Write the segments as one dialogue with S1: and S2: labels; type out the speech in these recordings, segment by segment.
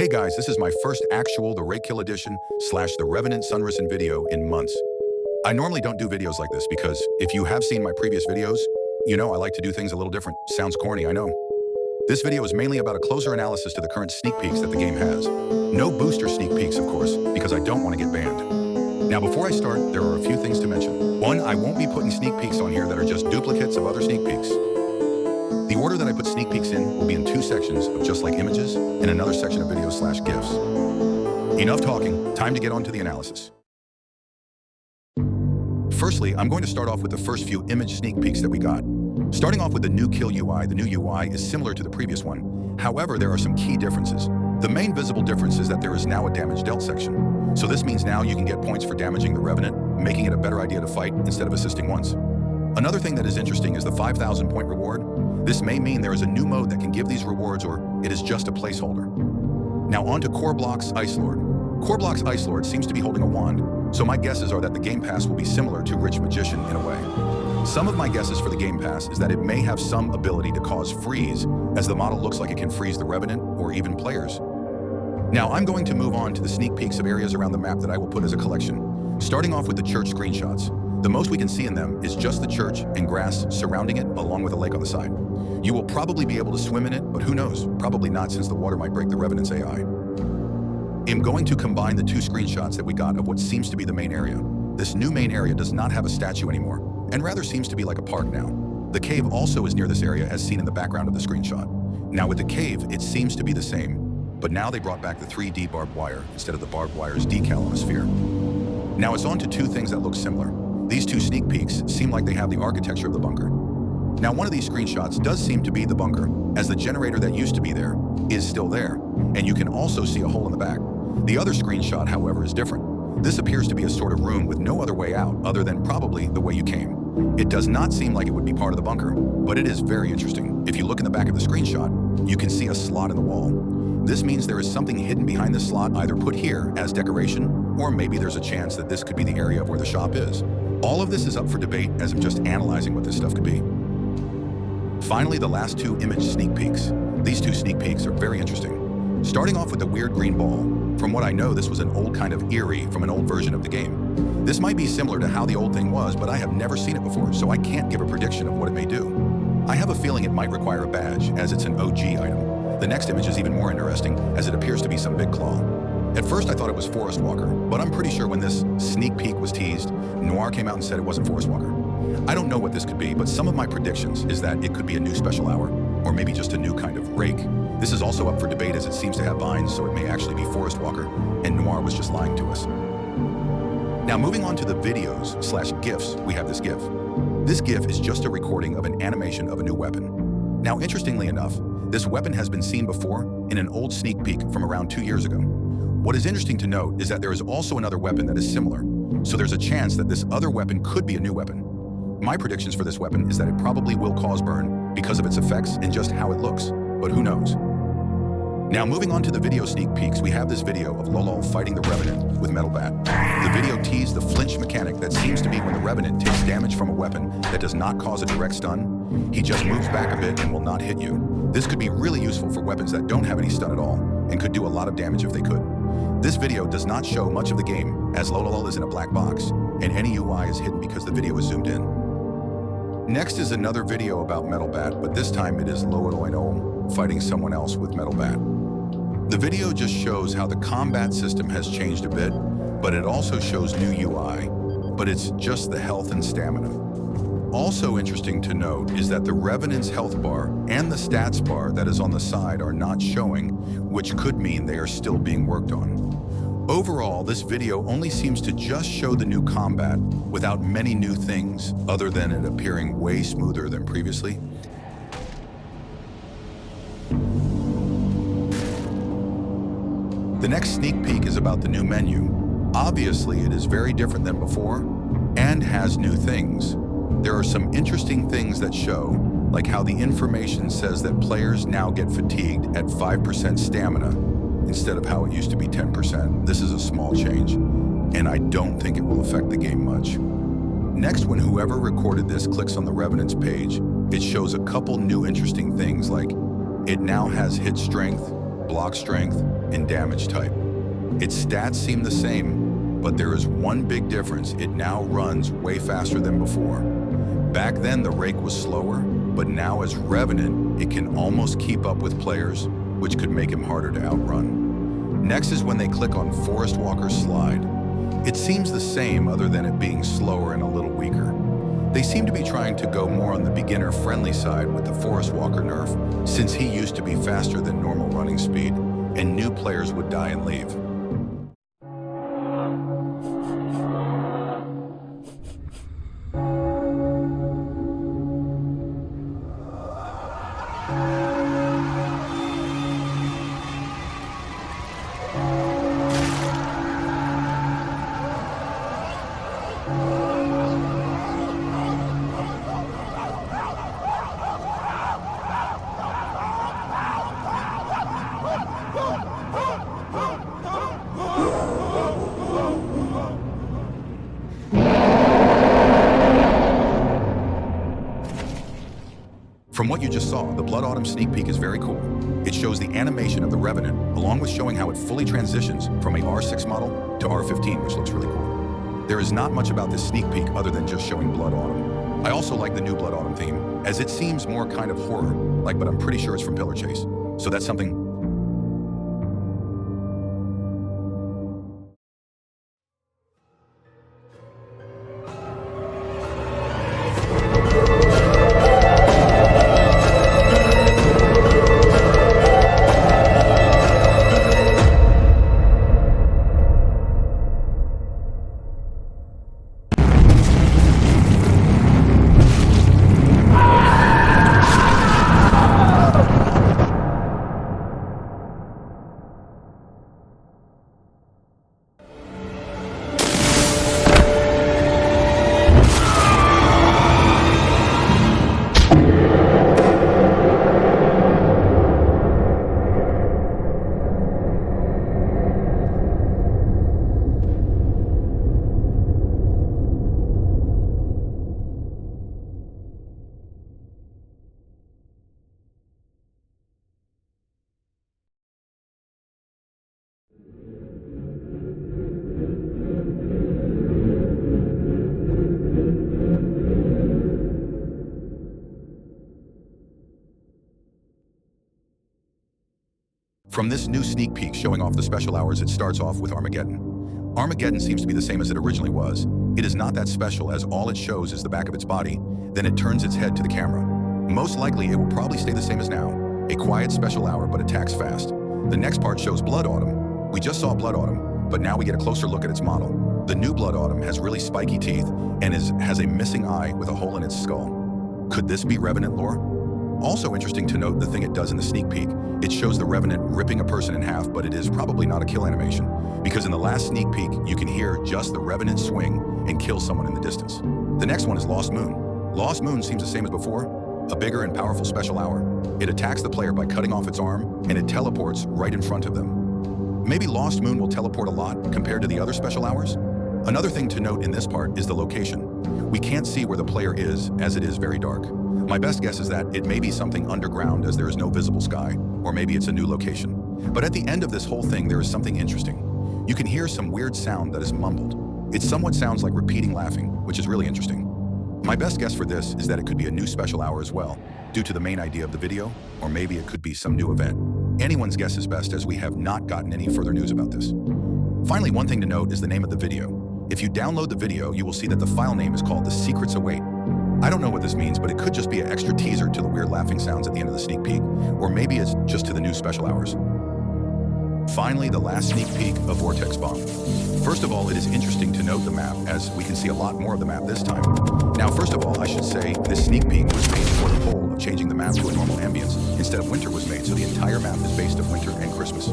S1: Hey guys, this is my first actual The Rakill Edition / the Revenant Sunrisen video in months. I normally don't do videos like this because if you have seen my previous videos, you know I like to do things a little different. Sounds corny, I know. This video is mainly about a closer analysis to the current sneak peeks that the game has. No booster sneak peeks, of course, because I don't want to get banned. Now before I start, there are a few things to mention. One, I won't be putting sneak peeks on here that are just duplicates of other sneak peeks. The order that I put sneak peeks in will be in two sections of just like images and another section of videos / GIFs. Enough talking, time to get on to the analysis. Firstly, I'm going to start off with the first few image sneak peeks that we got. Starting off with the new kill UI, the new UI is similar to the previous one. However, there are some key differences. The main visible difference is that there is now a damage dealt section. So this means now you can get points for damaging the Revenant, making it a better idea to fight instead of assisting once. Another thing that is interesting is the 5,000 point reward. This may mean there is a new mode that can give these rewards, or it is just a placeholder. Now on to Core Block's Ice Lord. Core Block's Ice Lord seems to be holding a wand, so my guesses are that the Game Pass will be similar to Rich Magician in a way. Some of my guesses for the Game Pass is that it may have some ability to cause freeze, as the model looks like it can freeze the Revenant or even players. Now I'm going to move on to the sneak peeks of areas around the map that I will put as a collection, starting off with the church screenshots. The most we can see in them is just the church and grass surrounding it, along with a lake on the side. You will probably be able to swim in it, but who knows? Probably not, since the water might break the Revenant's AI. I'm going to combine the two screenshots that we got of what seems to be the main area. This new main area does not have a statue anymore, and rather seems to be like a park now. The cave also is near this area, as seen in the background of the screenshot. Now with the cave, it seems to be the same, but now they brought back the 3D barbed wire instead of the barbed wire's decal on the sphere. Now it's on to two things that look similar. These two sneak peeks seem like they have the architecture of the bunker. Now one of these screenshots does seem to be the bunker, as the generator that used to be there is still there, and you can also see a hole in the back. The other screenshot, however, is different. This appears to be a sort of room with no other way out other than probably the way you came. It does not seem like it would be part of the bunker, but it is very interesting. If you look in the back of the screenshot, you can see a slot in the wall. This means there is something hidden behind this slot, either put here as decoration, or maybe there's a chance that this could be the area of where the shop is. All of this is up for debate, as I'm just analyzing what this stuff could be. Finally, the last two image sneak peeks. These two sneak peeks are very interesting. Starting off with the weird green ball. From what I know, this was an old kind of eerie from an old version of the game. This might be similar to how the old thing was, but I have never seen it before, so I can't give a prediction of what it may do. I have a feeling it might require a badge, as it's an OG item. The next image is even more interesting, as it appears to be some big claw. At first I thought it was Forest Walker, but I'm pretty sure when this sneak peek was teased, Noir came out and said it wasn't Forest Walker. I don't know what this could be, but some of my predictions is that it could be a new special hour, or maybe just a new kind of rake. This is also up for debate, as it seems to have vines, so it may actually be Forest Walker, and Noir was just lying to us. Now moving on to the videos / GIFs, we have this GIF. This GIF is just a recording of an animation of a new weapon. Now interestingly enough, this weapon has been seen before in an old sneak peek from around 2 years ago. What is interesting to note is that there is also another weapon that is similar, so there's a chance that this other weapon could be a new weapon. My predictions for this weapon is that it probably will cause burn because of its effects and just how it looks, but who knows. Now moving on to the video sneak peeks, we have this video of Lolol fighting the Revenant with Metal Bat. The video teased the flinch mechanic that seems to be when the Revenant takes damage from a weapon that does not cause a direct stun. He just moves back a bit and will not hit you. This could be really useful for weapons that don't have any stun at all, and could do a lot of damage if they could. This video does not show much of the game, as Lolol is in a black box, and any UI is hidden because the video is zoomed in. Next is another video about Metal Bat, but this time it is Lolol fighting someone else with Metal Bat. The video just shows how the combat system has changed a bit, but it also shows new UI, but it's just the health and stamina. Also interesting to note is that the Revenant's health bar and the stats bar that is on the side are not showing, which could mean they are still being worked on. Overall, this video only seems to just show the new combat without many new things, other than it appearing way smoother than previously. The next sneak peek is about the new menu. Obviously, it is very different than before and has new things. There are some interesting things that show, like how the information says that players now get fatigued at 5% stamina instead of how it used to be 10%. This is a small change, and I don't think it will affect the game much. Next, when whoever recorded this clicks on the Revenant's page, it shows a couple new interesting things, like it now has hit strength, block strength, in damage type. Its stats seem the same, but there is one big difference. It now runs way faster than before. Back then, the Rake was slower, but now as Revenant, it can almost keep up with players, which could make him harder to outrun. Next is when they click on Forest Walker's slide. It seems the same other than it being slower and a little weaker. They seem to be trying to go more on the beginner-friendly side with the Forest Walker nerf, since he used to be faster than normal running speed, and new players would die and leave. From what you just saw, the Blood Autumn sneak peek is very cool. It shows the animation of the Revenant, along with showing how it fully transitions from a R6 model to R15, which looks really cool. There is not much about this sneak peek other than just showing Blood Autumn. I also like the new Blood Autumn theme, as it seems more kind of horror-like, but I'm pretty sure it's from Pillar Chase. So that's something. From this new sneak peek showing off the special hours, it starts off with Armageddon. Armageddon seems to be the same as it originally was. It is not that special, as all it shows is the back of its body, then it turns its head to the camera. Most likely, it will probably stay the same as now. A quiet special hour, but attacks fast. The next part shows Blood Autumn. We just saw Blood Autumn, but now we get a closer look at its model. The new Blood Autumn has really spiky teeth and has a missing eye with a hole in its skull. Could this be Revenant lore? Also interesting to note the thing it does in the sneak peek. It shows the Revenant ripping a person in half, but it is probably not a kill animation, because in the last sneak peek, you can hear just the Revenant swing and kill someone in the distance. The next one is Lost Moon. Lost Moon seems the same as before, a bigger and powerful special hour. It attacks the player by cutting off its arm, and it teleports right in front of them. Maybe Lost Moon will teleport a lot compared to the other special hours? Another thing to note in this part is the location. We can't see where the player is, as it is very dark. My best guess is that it may be something underground, as there is no visible sky, or maybe it's a new location. But at the end of this whole thing, there is something interesting. You can hear some weird sound that is mumbled. It somewhat sounds like repeating laughing, which is really interesting. My best guess for this is that it could be a new special hour as well, due to the main idea of the video, or maybe it could be some new event. Anyone's guess is best, as we have not gotten any further news about this. Finally, one thing to note is the name of the video. If you download the video, you will see that the file name is called The Secrets Await. I don't know what this means, but it could just be an extra teaser to the weird laughing sounds at the end of the sneak peek, or maybe it's just to the new special hours. Finally, the last sneak peek of Vortex Bomb. First of all, it is interesting to note the map, as we can see a lot more of the map this time. Now, first of all, I should say this sneak peek was made for the poll of changing the map to a normal ambience instead of winter was made, so the entire map is based of winter and Christmas.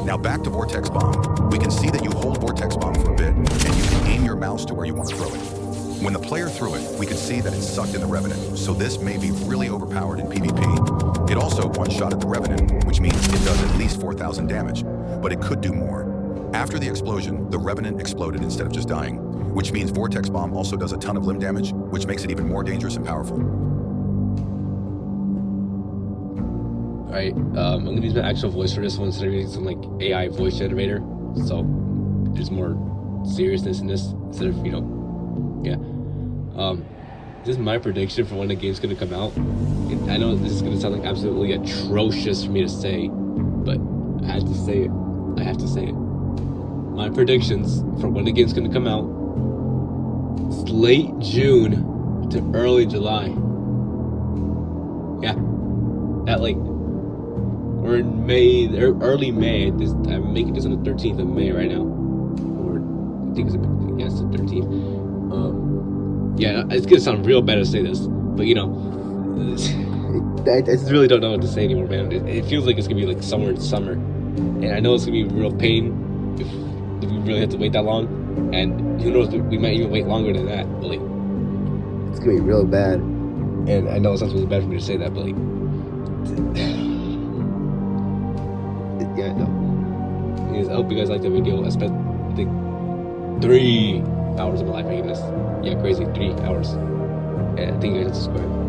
S1: Now back to Vortex Bomb. We can see that you hold Vortex Bomb for a bit, and you can aim your mouse to where you want to throw it. When the player threw it, we can see that it's sucked in the Revenant, so this may be really overpowered in PvP. It also one-shotted the Revenant, which means it does at least 4,000 damage, but it could do more. After the explosion, the Revenant exploded instead of just dying, which means Vortex Bomb also does a ton of limb damage, which makes it even more dangerous and powerful.
S2: Alright, I'm gonna use my actual voice for this one instead of using some like AI voice generator. So there's more seriousness in this instead of, yeah. This is my prediction for when the game's gonna come out. And I know this is gonna sound like absolutely atrocious for me to say, but I have to say it. I have to say it. My predictions for when the game's gonna come out is late June to early July. Yeah, at like, we're in May, early May. I'm making this on the 13th of May right now. Or I think it's the 13th. Yeah, it's gonna sound real bad to say this, but I just really don't know what to say anymore, man. It feels like it's gonna be like summer, and I know it's gonna be a real pain if we really have to wait that long. And who knows, we might even wait longer than that. But like, it's gonna be real bad. And I know it sounds really bad for me to say that, but like, yeah, no. Anyways, I hope you guys liked the video. I spent, I think, 3 hours of my life making this. Yeah, crazy, 3 hours. And I think you guys subscribe.